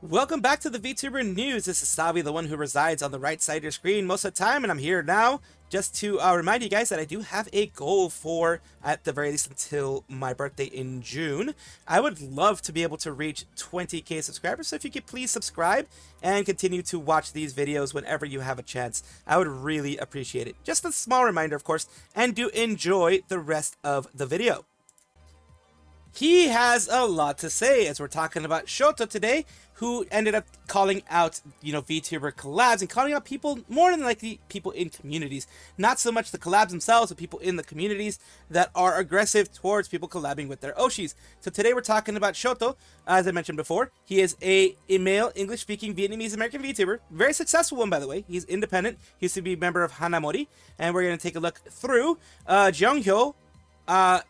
Welcome back to the VTuber News. This is Salvi, the one who resides on the right side of your screen most of the time, and I'm here now just to remind you guys that I do have a goal for, at the very least, until my birthday in June. I would love to be able to reach 20k subscribers, so if you could please subscribe and continue to watch these videos whenever you have a chance, I would really appreciate it. Just a small reminder, of course, and do enjoy the rest of the video. He has a lot to say as we're talking about Shoto today, who ended up calling out, VTuber collabs and calling out people, more than likely people in communities. Not so much the collabs themselves, but people in the communities that are aggressive towards people collabing with their Oshis. So today we're talking about Shoto. As I mentioned before, he is a male English-speaking Vietnamese-American VTuber. Very successful one, by the way. He's independent. He used to be a member of Hanamori. And we're going to take a look through Jung-hyo,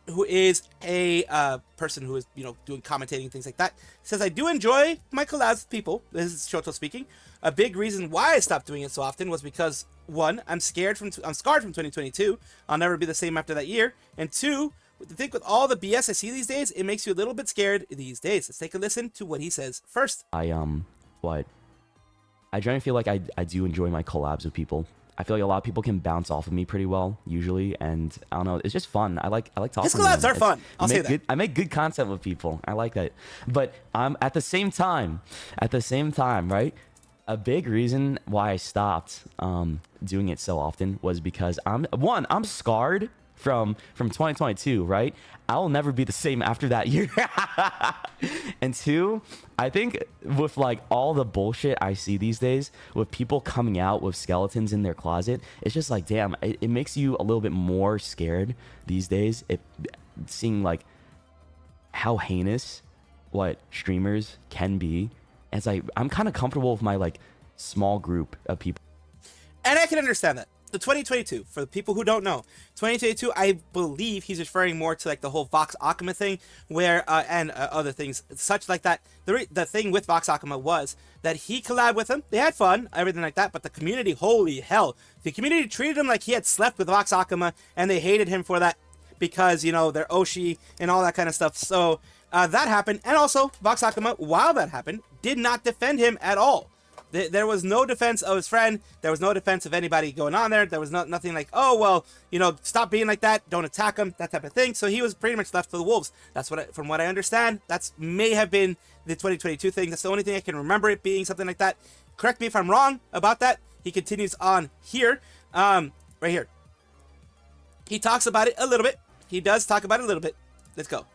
who is a person who is, doing commentating and things like that. Says, I do enjoy my collabs with people. This is Shoto speaking. A big reason why I stopped doing it so often was because, one, I'm scarred from 2022. I'll never be the same after that year. And two, I think with all the BS I see these days, it makes you a little bit scared these days. Let's take a listen to what he says first. I generally feel like I do enjoy my collabs with people. I feel like a lot of people can bounce off of me pretty well usually, and I don't know, it's just fun. I like talking. His collabs are fun. I'll say that. I make good content with people. I like that. But I'm at the same time, right? A big reason why I stopped doing it so often was because I'm scarred from 2022, right? I'll never be the same after that year. And two, I think with like all the bullshit I see these days with people coming out with skeletons in their closet, it's just like, damn, it makes you a little bit more scared these days. Seeing like how heinous what streamers can be. And it's like, I'm kind of comfortable with my like small group of people. And I can understand that. The 2022, for the people who don't know, 2022, I believe he's referring more to like the whole Vox Akuma thing, where and other things such like that. The thing with Vox Akuma was that he collabed with him, they had fun, everything like that, but the community, holy hell, the community treated him like he had slept with Vox Akuma, and they hated him for that because, they're Oshi and all that kind of stuff. So that happened, and also Vox Akuma, while that happened, did not defend him at all. There was no defense of his friend. There was no defense of anybody going on there. There was nothing like, oh, well, stop being like that. Don't attack him, that type of thing. So he was pretty much left to the wolves. That's from what I understand. That's may have been the 2022 thing. That's the only thing I can remember it being something like that. Correct me if I'm wrong about that. He continues on here, right here. He talks about it a little bit. He does talk about it a little bit. Let's go.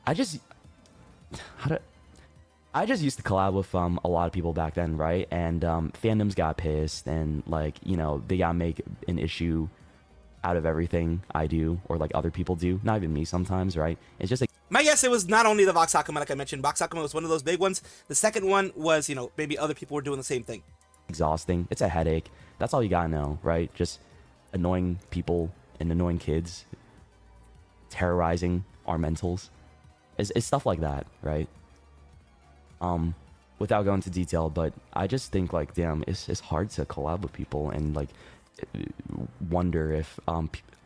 I just used to collab with a lot of people back then, right? And fandoms got pissed, and like, they gotta make an issue out of everything I do, or like other people do. Not even me sometimes, right? It's just like, my guess, it was not only the Vox Akuma, like I mentioned. Vox Akuma was one of those big ones. The second one was, maybe other people were doing the same thing. Exhausting. It's a headache. That's all you gotta know, right? Just annoying people and annoying kids, terrorizing our mentals. It's stuff like that, right? Without going into detail, but I just think like, damn, it's hard to collab with people and like wonder if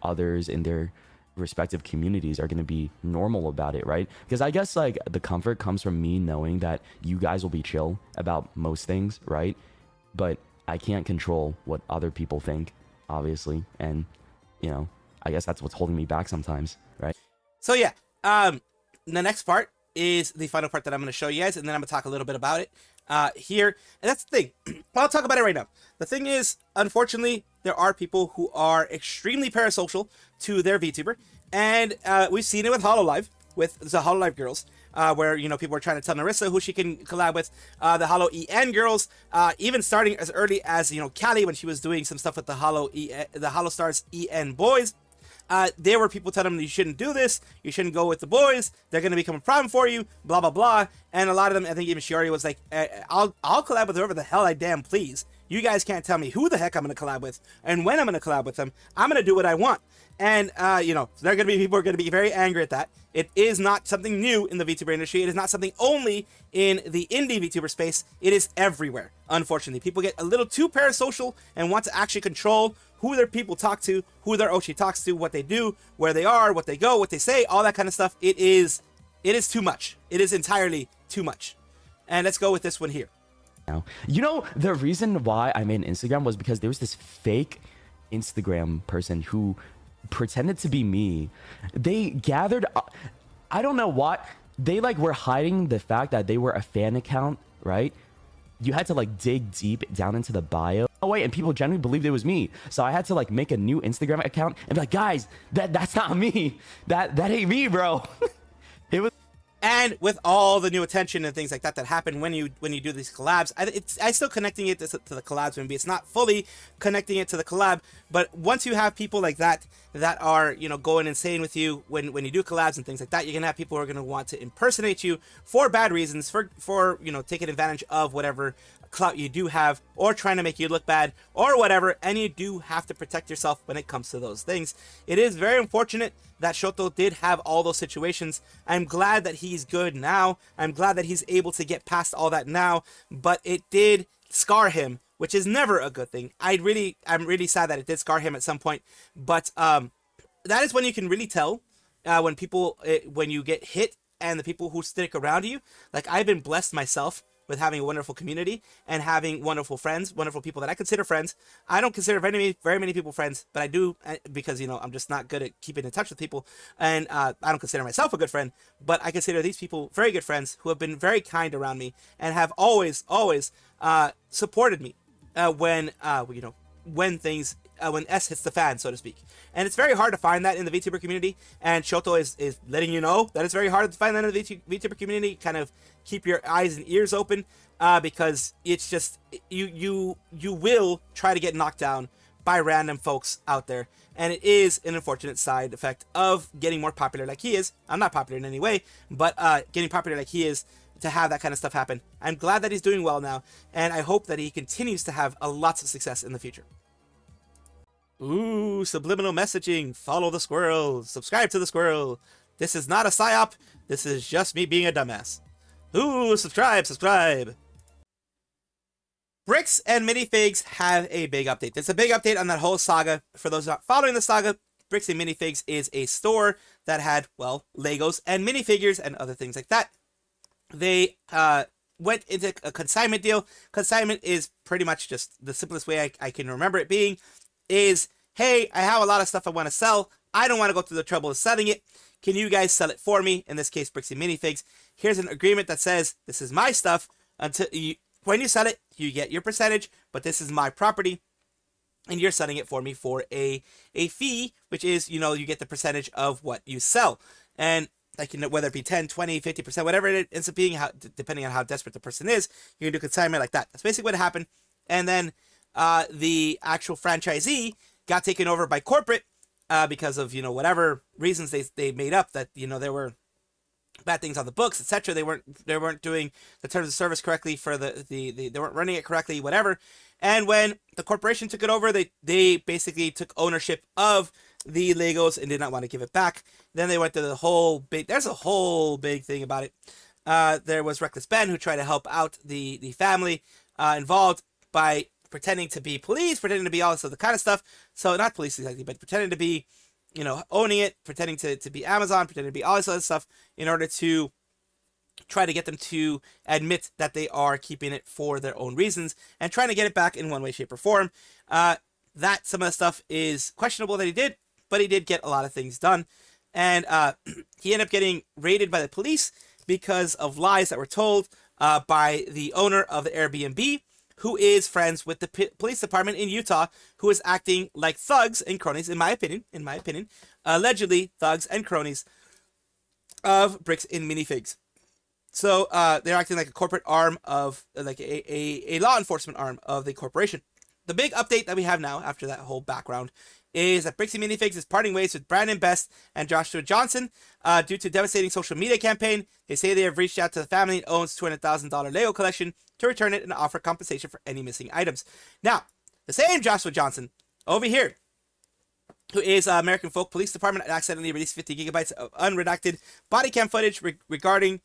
others in their respective communities are going to be normal about it, right? Because I guess like the comfort comes from me knowing that you guys will be chill about most things, right? But I can't control what other people think, obviously, and I guess that's what's holding me back sometimes, right? So yeah, the next part is the final part that I'm going to show you guys, and then I'm going to talk a little bit about it here. And that's the thing. Well, I'll talk about it right now. The thing is, unfortunately, there are people who are extremely parasocial to their VTuber, and we've seen it with Hololive, with the Hololive girls, where, people are trying to tell Narissa who she can collab with, the Holo EN girls, even starting as early as, Callie, when she was doing some stuff with the Holostars EN boys. There were people telling them you shouldn't do this, you shouldn't go with the boys, they're going to become a problem for you, blah, blah, blah. And a lot of them, I think even Shiori was like, I'll collab with whoever the hell I damn please. You guys can't tell me who the heck I'm going to collab with and when I'm going to collab with them. I'm going to do what I want. And, there are going to be people who are going to be very angry at that. It is not something new in the VTuber industry. It is not something only in the indie VTuber space. It is everywhere, unfortunately. People get a little too parasocial and want to actually control who their people talk to, who their Oshi talks to, what they do, where they are, what they go, what they say, all that kind of stuff. It is too much. It is entirely too much. And let's go with this one here. Now, you know, the reason why I made an Instagram was because there was this fake Instagram person who pretended to be me. They gathered, I don't know what, they like were hiding the fact that they were a fan account, right? You had to like dig deep down into the bio. Oh wait, and people generally believed it was me. So I had to like make a new Instagram account and be like, guys, that's not me. That ain't me, bro. It was. And with all the new attention and things like that that happen when you do these collabs, I still connecting it to the collabs. Maybe it's not fully connecting it to the collab, but once you have people like that are, you know, going insane with you when you do collabs and things like that, you're gonna have people who are gonna want to impersonate you for bad reasons, for you know, taking advantage of whatever clout you do have, or trying to make you look bad or whatever, and you do have to protect yourself when it comes to those things. It is very unfortunate that Shoto did have all those situations. I'm glad that he's good now. I'm glad that he's able to get past all that now, but it did scar him, which is never a good thing. I'm really sad that it did scar him at some point, but that is when you can really tell when you get hit, and the people who stick around you. Like, I've been blessed myself with having a wonderful community and having wonderful friends, wonderful people that I consider friends. I don't consider very many people friends, but I do, because, you know, I'm just not good at keeping in touch with people, and I don't consider myself a good friend, but I consider these people very good friends who have been very kind around me and have always supported me when you know, when things when S hits the fan, so to speak. And it's very hard to find that in the VTuber community, and Shoto is letting you know that it's very hard to find that in the VTuber community. Kind of keep your eyes and ears open, because it's just, you will try to get knocked down by random folks out there, and it is an unfortunate side effect of getting more popular like he is. I'm not popular in any way, but getting popular like he is, to have that kind of stuff happen. I'm glad that he's doing well now, and I hope that he continues to have lots of success in the future. Ooh, subliminal messaging. Follow the squirrel. Subscribe to the squirrel. This is not a psyop. This is just me being a dumbass. Ooh, subscribe. Bricks and Minifigs have a big update. There's a big update on that whole saga. For those not following the saga, Bricks and Minifigs is a store that had, well, Legos and minifigures and other things like that. They went into a consignment deal. Consignment is pretty much just the simplest way I can remember it being, is, hey, I have a lot of stuff I want to sell. I don't want to go through the trouble of selling it. Can you guys sell it for me? In this case, Bricks and Minifigs. Here's an agreement that says, this is my stuff. When you sell it, you get your percentage, but this is my property, and you're selling it for me for a fee, which is, you know, you get the percentage of what you sell. And, like, you know, whether it be 10, 20, 50%, whatever it ends up being, depending on how desperate the person is, you can do consignment like that. That's basically what happened. And then the actual franchisee got taken over by corporate because of, you know, whatever reasons they made up, that, you know, there were bad things on the books, etc. They weren't doing the terms of service correctly for they weren't running it correctly, whatever. And when the corporation took it over, they basically took ownership of the Legos and did not want to give it back. Then they went to there's a whole big thing about it. There was Reckless Ben, who tried to help out the family involved by pretending to be police, pretending to be all this other kind of stuff. So not police exactly, but pretending to be, you know, owning it, pretending to be Amazon, pretending to be all this other stuff, in order to try to get them to admit that they are keeping it for their own reasons and trying to get it back in one way, shape, or form. That some of the stuff is questionable that he did, but he did get a lot of things done. And he ended up getting raided by the police because of lies that were told by the owner of the Airbnb, who is friends with the police department in Utah, who is acting like thugs and cronies, in my opinion, allegedly thugs and cronies of Bricks and Minifigs. So they're acting like a corporate arm of, like a law enforcement arm of the corporation. The big update that we have now, after that whole background, is that Bricks and Minifigs is parting ways with Brandon Best and Joshua Johnson due to devastating social media campaign. They say they have reached out to the family that owns $200,000 Lego collection to return it and offer compensation for any missing items. Now, the same Joshua Johnson over here, who is American Folk Police Department, accidentally released 50 gigabytes of unredacted body cam footage regarding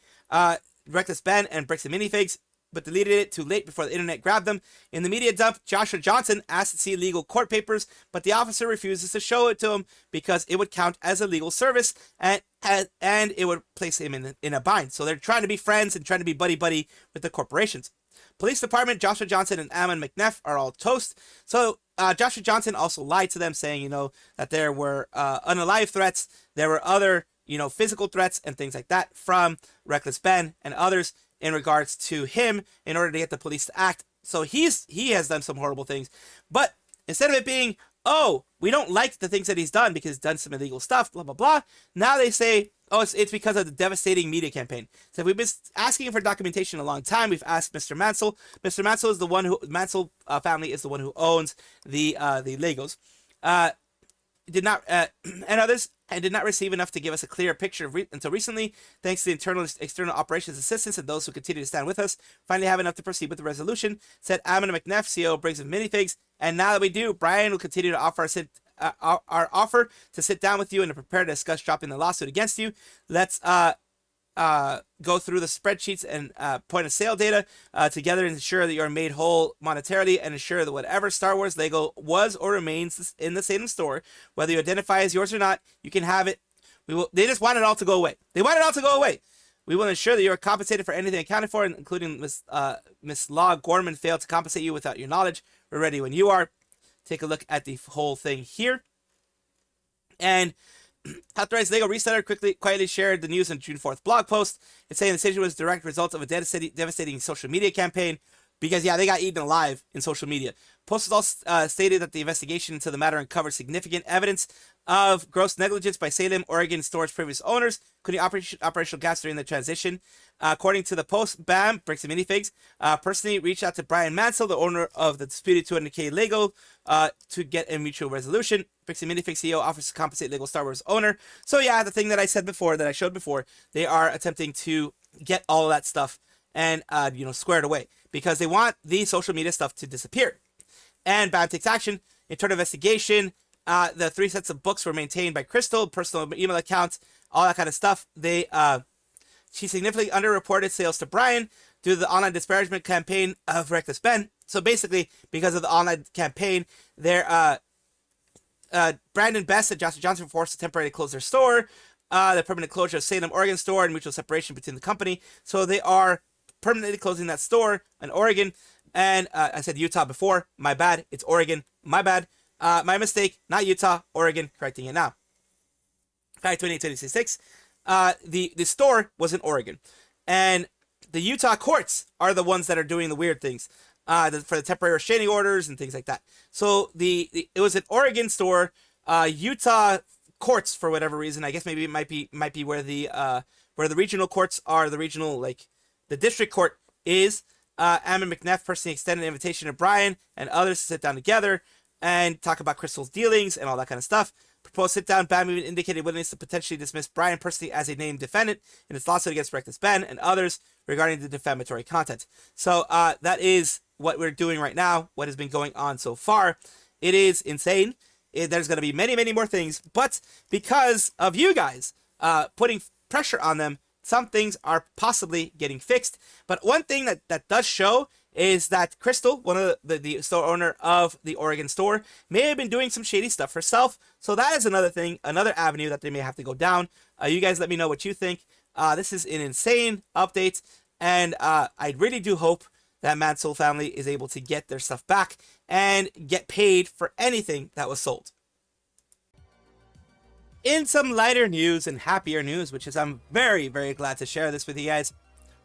Reckless Ben and Bricks and Minifigs. but deleted it too late before the internet grabbed them. In the media dump, Joshua Johnson asked to see legal court papers, but the officer refuses to show it to him because it would count as a legal service and it would place him in a bind. So they're trying to be friends and trying to be buddy-buddy with the corporations. Police department, Joshua Johnson and Amon McNeff are all toast. So Joshua Johnson also lied to them, saying, that there were unalive threats. There were other, physical threats and things like that from Reckless Ben and others in regards to him in order to get the police to act. So he has done some horrible things. But instead of it being, oh, we don't like the things that he's done because he's done some illegal stuff, blah, blah, blah. Now they say, oh, it's because of the devastating media campaign. So we've been asking for documentation a long time. We've asked Mr. Mansell. Mr. Mansell is the one who, Mansell family is the one who owns the Legos. Did not, and others, and did not receive enough to give us a clear picture until recently. Thanks to the internal and external operations assistance and those who continue to stand with us, finally have enough to proceed with the resolution, said Amon McNeff, CEO of Briggs of Minifigs. And now that we do, Brian will continue to offer our offer to sit down with you and to prepare to discuss dropping the lawsuit against you. Let's go through the spreadsheets and point of sale data together and ensure that you are made whole monetarily and ensure that whatever Star Wars Lego was or remains in the Salem store, whether you identify as yours or not, you can have it. They just want it all to go away. They want it all to go away. We will ensure that you are compensated for anything accounted for, including Miss Law Gorman failed to compensate you without your knowledge. We're ready when you are. Take a look at the whole thing here. And Authorized Lego Reseller quietly shared the news on June 4th blog post. It's saying the decision was a direct result of a devastating social media campaign because, yeah, they got eaten alive in social media. Post also stated that the investigation into the matter uncovered significant evidence of gross negligence by Salem, Oregon store's previous owners, including operational gaps during the transition. According to the post, BAM, Bricks and Minifigs, personally reached out to Brian Mansell, the owner of the disputed 200K Lego, to get a mutual resolution. Bricks and Minifigs CEO offers to compensate Lego Star Wars owner. So yeah, the thing that I said before, that I showed before, they are attempting to get all of that stuff and, squared away because they want the social media stuff to disappear. And BAM takes action. Internal investigation. The 3 sets of books were maintained by Crystal, personal email accounts, all that kind of stuff. She significantly underreported sales to Brian due to the online disparagement campaign of Reckless Ben. So basically, because of the online campaign, Brandon Best and Joshua Johnson were forced to temporarily close their store. The permanent closure of Salem, Oregon store and mutual separation between the company. So they are permanently closing that store in Oregon. And I said Utah before. My bad. It's Oregon. My bad. My mistake. Not Utah. Oregon. Correcting it now. 5/28/2026. The store was in Oregon. And the Utah courts are the ones that are doing the weird things. For the temporary restraining orders and things like that. So it was an Oregon store. Utah courts, for whatever reason, I guess maybe it might be where the regional courts are. The regional, the district court is. Amon McNeff personally extended an invitation to Brian and others to sit down together and talk about Crystal's dealings and all that kind of stuff. Proposed sit down, BAM even indicated willingness to potentially dismiss Brian personally as a named defendant in its lawsuit against Reckless Ben and others regarding the defamatory content. So that is what we're doing right now, what has been going on so far. It is insane. There's going to be many, many more things, but because of you guys putting pressure on them, some things are possibly getting fixed. But one thing that does show is that Crystal, one of the store owner of the Oregon store, may have been doing some shady stuff herself. So that is another thing, another avenue that they may have to go down. You guys let me know what you think. This is an insane update, and I really do hope that Mansell family is able to get their stuff back and get paid for anything that was sold. In some lighter news and happier news, which is I'm very, very glad to share this with you guys,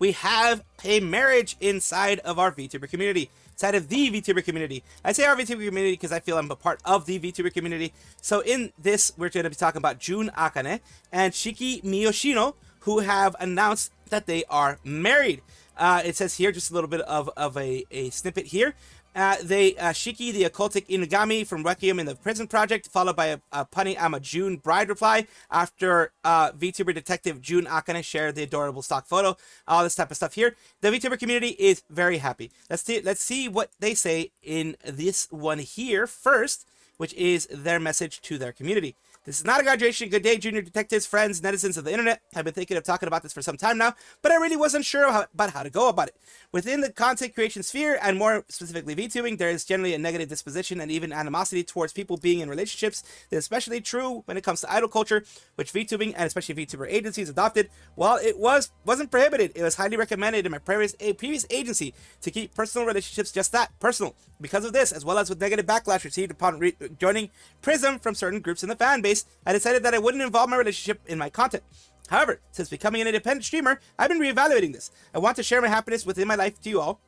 we have a marriage inside of our VTuber community, inside of the VTuber community. I say our VTuber community because I feel I'm a part of the VTuber community. So in this, we're going to be talking about Jun Akane and Shiki Miyoshino, who have announced that they are married. It says here just a little bit of a snippet here. Shiki, the occultic Inugami from Requiem in the Prison Project, followed by a punny "I'm a June bride" reply after VTuber detective Jun Akane shared the adorable stock photo. All this type of stuff here. The VTuber community is very happy. Let's see what they say in this one here first, which is their message to their community. This is not a graduation. Good day, junior detectives, friends, netizens of the internet. I've been thinking of talking about this for some time now, but I really wasn't sure about how to go about it. Within the content creation sphere, and more specifically VTubing, there is generally a negative disposition and even animosity towards people being in relationships. This is especially true when it comes to idol culture, which VTubing and especially VTuber agencies adopted. While it wasn't prohibited, it was highly recommended in my previous agency to keep personal relationships just that, personal. Because of this, as well as with negative backlash received upon joining Prism from certain groups in the fan base, I decided that I wouldn't involve my relationship in my content. However, since becoming an independent streamer, I've been reevaluating this. I want to share my happiness within my life to you all,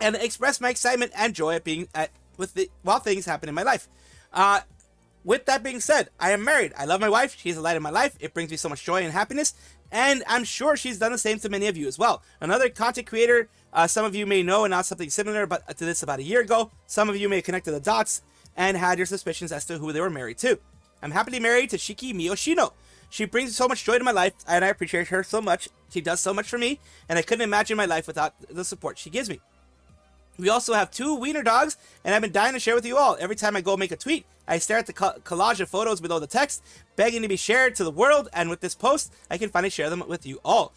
and express my excitement and joy at being while things happen in my life. With that being said, I am married. I love my wife. She's the light of my life. It brings me so much joy and happiness, and I'm sure she's done the same to many of you as well. Another content creator, some of you may know announced something similar to this about a year ago. Some of you may have connected the dots and had your suspicions as to who they were married to. I'm happily married to Shiki Miyoshino. She brings so much joy to my life, and I appreciate her so much. She does so much for me, and I couldn't imagine my life without the support she gives me. We also have 2 wiener dogs, and I've been dying to share with you all. Every time I go make a tweet, I stare at the collage of photos below the text, begging to be shared to the world, and with this post, I can finally share them with you all.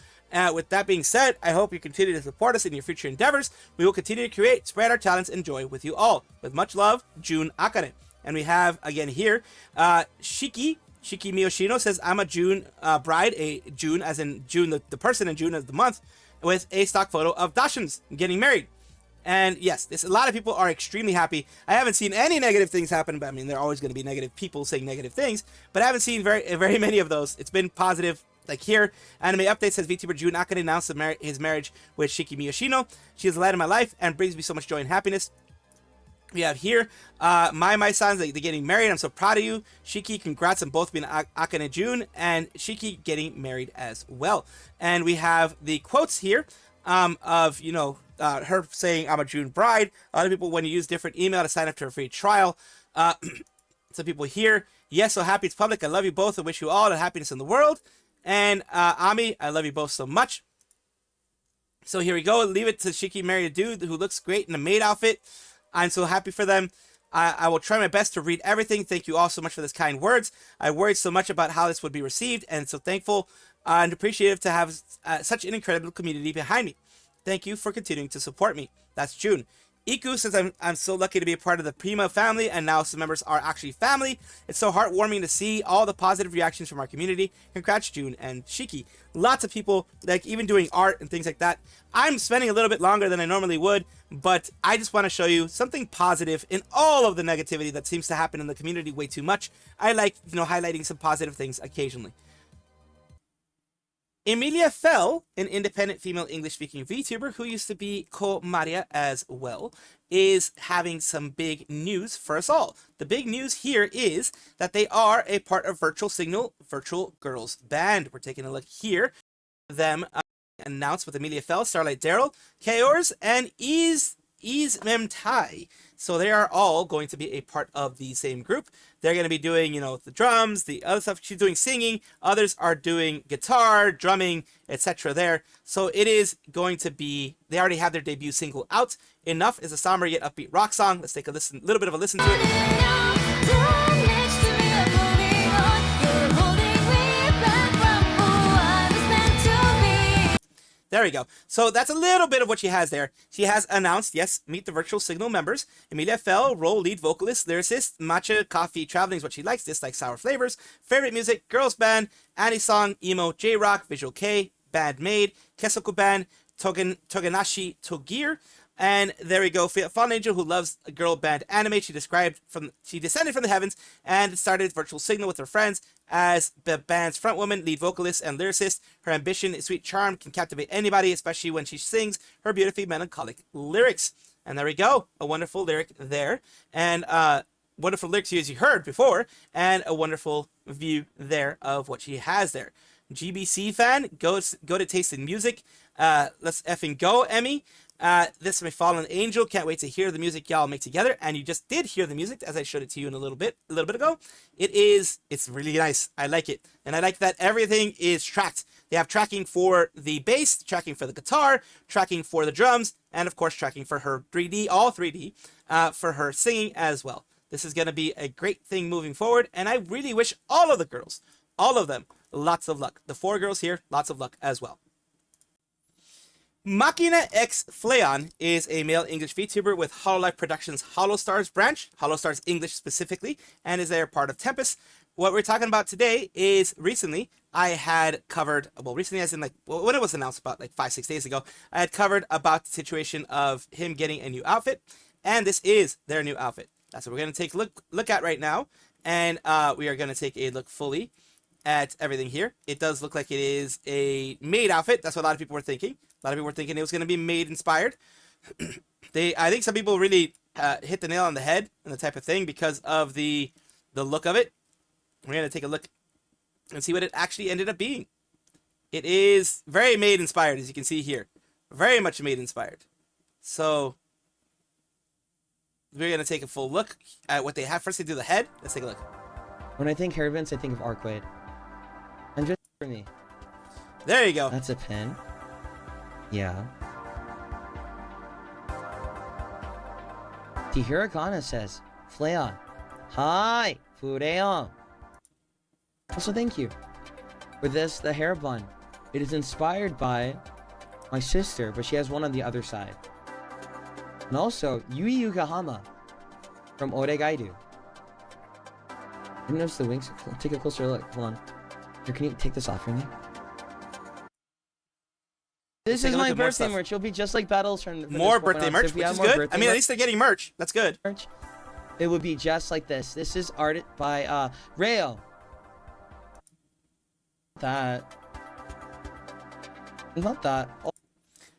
With that being said, I hope you continue to support us in your future endeavors. We will continue to create, spread our talents, and joy with you all. With much love, Jun Akane. And we have, again here, Shiki Miyoshino says, I'm a June bride, a June as in June, the person, in June as the month, with a stock photo of Dashins getting married. And yes, a lot of people are extremely happy. I haven't seen any negative things happen, but I mean, there are always going to be negative people saying negative things, but I haven't seen very many of those. It's been positive. Like here, Anime Update says VTuber June Akane announced his marriage with Shiki Miyoshino. She is the light of my life and brings me so much joy and happiness. We have here, my sons, they're getting married. I'm so proud of you. Shiki, congrats on both being Akane June, and Shiki getting married as well. And we have the quotes here of, her saying, I'm a June bride. A lot of people, when you use different email to sign up to a free trial, some people here, yes, so happy it's public. I love you both and wish you all the happiness in the world. And Ami, I love you both so much. So here we go. Leave it to Shiki marry a dude who looks great in a maid outfit. I'm so happy for them. I will try my best to read everything. Thank you all so much for this kind words. I worried so much about how this would be received, and so thankful and appreciative to have such an incredible community behind me. Thank you for continuing to support me. That's June. Iku says, I'm so lucky to be a part of the Prima family, and now some members are actually family. It's so heartwarming to see all the positive reactions from our community. Congrats, June and Shiki. Lots of people, like even doing art and things like that. I'm spending a little bit longer than I normally would, but I just want to show you something positive in all of the negativity that seems to happen in the community way too much. I like, highlighting some positive things occasionally. Emiliya Fell, an independent female English-speaking VTuber who used to be Maria as well, is having some big news for us all. The big news here is that they are a part of Virtual Signal Virtual Girls Band. We're taking a look here. Them announced with Emiliya Fell, Starlight Daryl, Chaos, and Ease Memtai. So they are all going to be a part of the same group. They're going to be doing, the drums, the other stuff. She's doing singing. Others are doing guitar, drumming, etc. there. So it is going to be, they already have their debut single out. Enough is a somber yet upbeat rock song. Let's take a little bit of a listen to it. There we go. So that's a little bit of what she has there. She has announced, yes, meet the Virtual Signal members. Emiliya Fell, role lead vocalist, lyricist, matcha, coffee, traveling is what she likes, dislikes sour flavors, favorite music, girls band, Annie song, emo, J-rock, visual K, band made, Kesoku band, Toganashi Togir. And there we go. Fallen Angel, who loves a girl band anime. She descended from the heavens and started Virtual Signal with her friends as the band's frontwoman, lead vocalist, and lyricist. Her ambition, sweet charm can captivate anybody, especially when she sings her beautifully melancholic lyrics. And there we go. A wonderful lyric there. And wonderful lyrics as you heard before. And a wonderful view there of what she has there. GBC fan, go to Taste in Music. Let's effing go, Emmy. This is my Fallen Angel. Can't wait to hear the music y'all make together. And you just did hear the music as I showed it to you in a little bit ago. It's really nice. I like it. And I like that everything is tracked. They have tracking for the bass, tracking for the guitar, tracking for the drums, and of course tracking for her 3D, all 3D, for her singing as well. This is going to be a great thing moving forward, and I really wish all of the girls, all of them, lots of luck. The 4 girls here, lots of luck as well. Machina x Flayon is a male English VTuber with Hololive Productions Holostars branch, Holostars English specifically, and is there part of Tempest. What we're talking about today is recently I had covered, well, recently as in like, when it was announced about like 5-6 days ago, I had covered about the situation of him getting a new outfit, and this is their new outfit. That's what we're going to take a look at right now, and we are going to take a look fully at everything here. It does look like it is a maid outfit. That's what a lot of people were thinking. A lot of people were thinking it was going to be maid inspired. I think some people really hit the nail on the head and the type of thing because of the look of it. We're going to take a look and see what it actually ended up being. It is very maid inspired, as you can see here. Very much maid inspired. So we're going to take a full look at what they have. First, they do the head. Let's take a look. When I think hairbends, I think of Arcwade. And just for me. There you go. That's a pin. Yeah. Hiragana says, Flayon. Hi, Fureon. Also, thank you. For this, the hair bun. It is inspired by my sister, but she has one on the other side. And also, Yui Yukahama from Oregaidu. I notice the wings. Take a closer look. Hold on. Here, can you take this off for me? This is my birthday merch. You'll be just like Battles from more birthday merch, which is good. I mean, at least they're getting merch. That's good. It would be just like this. This is art by Rayo. That. Not that. Oh.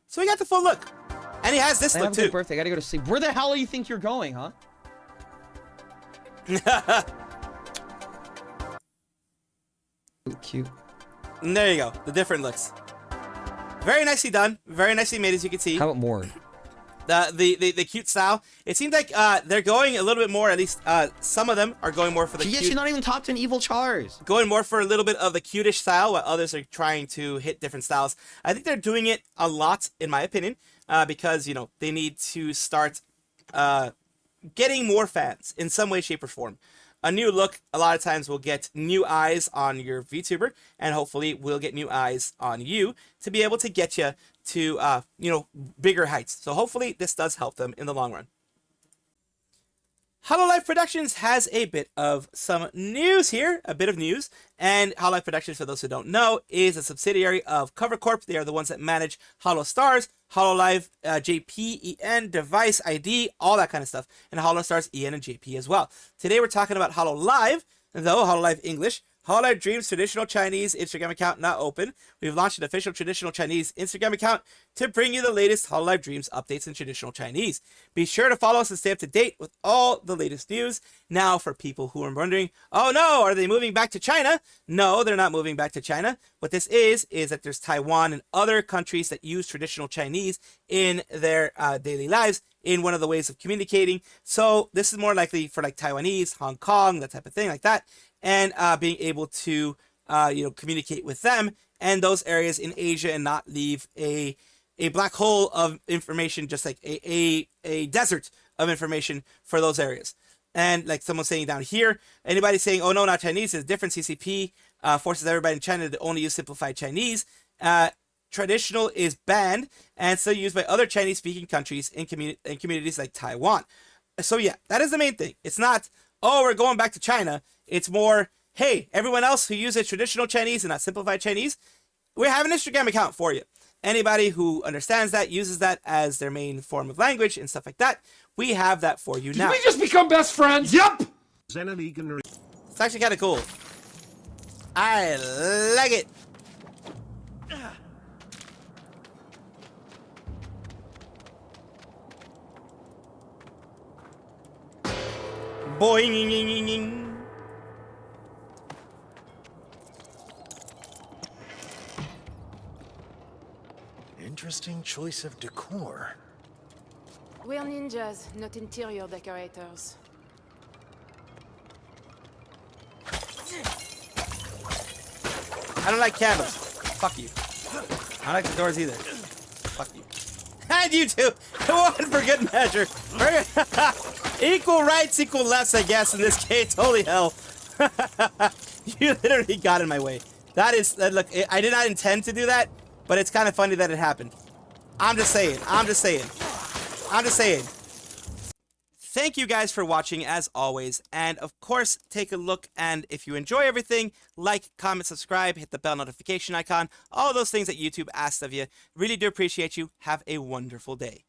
So we got the full look. And he has this look too. Birthday. I gotta go to sleep. Where the hell do you think you're going, huh? Cute. And there you go. The different looks. Very nicely done. Very nicely made, as you can see. How about more? The cute style. It seems like they're going a little bit more. At least some of them are going more for the. Yeah, she's not even top 10 evil chars. Going more for a little bit of the cutish style, while others are trying to hit different styles. I think they're doing it a lot, in my opinion, because you know they need to start getting more fans in some way, shape, or form. A new look, a lot of times, will get new eyes on your VTuber, and hopefully will get new eyes on you to be able to get you to, you know, bigger heights. So hopefully this does help them in the long run. Hololive Productions has a bit of some news here, a bit of news. And Hololive Productions, for those who don't know, is a subsidiary of Cover Corp. They are the ones that manage Holostars, Hololive, JP, EN, Device, ID, all that kind of stuff. And Holostars, EN, and JP as well. Today we're talking about Hololive, though Hololive English. Hololive Dreams traditional Chinese Instagram account not open. We've launched an official traditional Chinese Instagram account to bring you the latest Hololive Dreams updates in traditional Chinese. Be sure to follow us and stay up to date with all the latest news. Now, for people who are wondering, oh no, are they moving back to China? No, they're not moving back to China. What this is that there's Taiwan and other countries that use traditional Chinese in their daily lives in one of the ways of communicating. So this is more likely for like Taiwanese, Hong Kong, that type of thing like that. And being able to, you know, communicate with them and those areas in Asia and not leave a black hole of information, just like a desert of information for those areas. And like someone saying down here, anybody saying, oh no, not Chinese, is different. CCP forces everybody in China to only use simplified Chinese. Traditional is banned and still used by other Chinese-speaking countries in communities like Taiwan. So yeah, that is the main thing. It's not, oh, we're going back to China. It's more, hey, everyone else who uses traditional Chinese and not simplified Chinese, we have an Instagram account for you. Anybody who understands that, uses that as their main form of language and stuff like that, we have that for you now. Did we just become best friends? Yep! It's actually kind of cool. I like it. Boing. Interesting choice of decor. We're ninjas, not interior decorators. I don't like candles. Fuck you. I don't like the doors either. Fuck you. And you too. One for good measure. Equal rights, equal lefts, I guess, in this case. Holy hell. You literally got in my way. That is, look, I did not intend to do that, but it's kind of funny that it happened. I'm just saying. Thank you guys for watching, as always, and of course, take a look, and if you enjoy everything, like, comment, subscribe, hit the bell notification icon, all those things that YouTube asks of you. Really do appreciate you. Have a wonderful day.